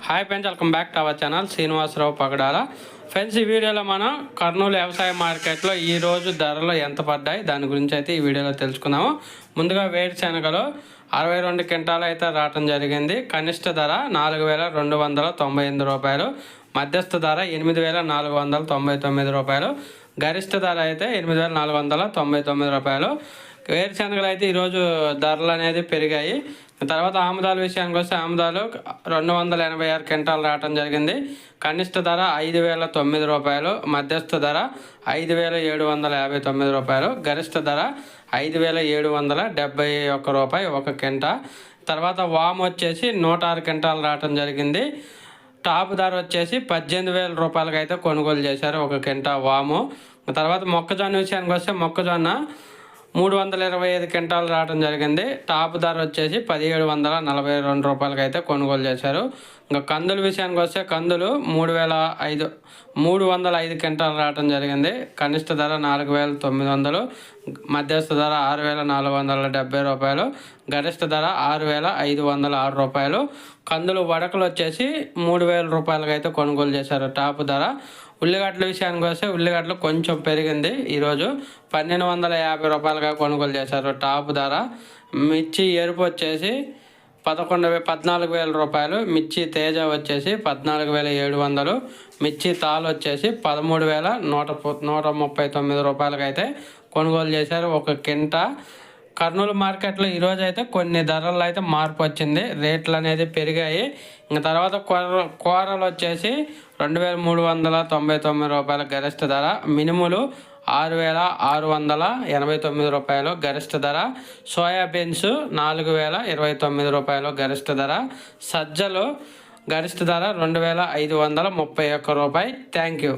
Hi friends, welcome back to our channel Srinivasarao Pagadala. Friends, ఈ వీడియోలో మనం కర్నూలు వ్యవసాయ మార్కెట్లో ఈరోజు ధరలు ఎంత పడ్డాయి దాని గురించి అయితే ఈ వీడియోలో తెలుసుకుందాము. ముందుగా వేరుశెనగలు 62 క్వింటాలు అయితే రావటం జరిగింది. కనిష్ట ధర 4,298 రూపాయలు, మధ్యస్థ ధర 8,499 రూపాయలు, గరిష్ట ధర అయితే 8,499 రూపాయలు. వేరుశెనగలు అయితే ఈరోజు ధరలు అనేది పెరిగాయి. తర్వాత ఆముదాల విషయానికి వస్తే ఆముదాలు 286 క్వింటాలు రావటం జరిగింది. కనిష్ట ధర 5,009 రూపాయలు, మధ్యస్థ ధర 5,759 రూపాయలు, గరిష్ట ధర 5,771 రూపాయి ఒక క్వింటా. తర్వాత వాము వచ్చేసి 106 క్వింటాలు రావటం జరిగింది. టాప్ ధర వచ్చేసి 18,000 రూపాయలకి అయితే కొనుగోలు చేశారు ఒక క్వింటా వాము. తర్వాత మొక్కజొన్న విషయానికి వస్తే మొక్కజొన్న 325 క్వింటాలు రావడం జరిగింది. టాప్ ధర వచ్చేసి 1,742 రూపాయలకి అయితే కొనుగోలు చేశారు. ఇంకా కందుల విషయానికి వస్తే కందులు 305 క్వింటాలు రావడం జరిగింది. కనిష్ట ధర 4,900, మధ్యస్థ ధర 6,470 రూపాయలు, గరిష్ట ధర 6,506 రూపాయలు. కందులు వడకలు వచ్చేసి 3,000 రూపాయలకి అయితే కొనుగోలు చేశారు టాప్ ధర. ఉల్లిగడ్డల విషయానికి వస్తే ఉల్లిగడ్డలు కొంచెం పెరిగింది. ఈరోజు 1,250 రూపాయలుగా కొనుగోలు చేశారు టాప్ ధర. మిర్చి ఎరుపు వచ్చేసి 14,000 రూపాయలు, మిర్చి తేజ వచ్చేసి 14,700, మిర్చి తాల్ వచ్చేసి 13,139 రూపాయలకి అయితే కొనుగోలు చేశారు ఒక క్వింటా. కర్నూలు మార్కెట్లో ఈరోజు అయితే కొన్ని ధరలు అయితే మార్పు వచ్చింది, రేట్లు అనేది పెరిగాయి. ఇంకా తర్వాత కూరలు వచ్చేసి 2,399 రూపాయల గరిష్ట ధర, మినుములు 6,689 రూపాయలు గరిష్ట ధర, సోయాబీన్స్ 4,029 రూపాయలు గరిష్ట ధర, సజ్జలు గరిష్ట ధర 2,531 రూపాయి. Thank you.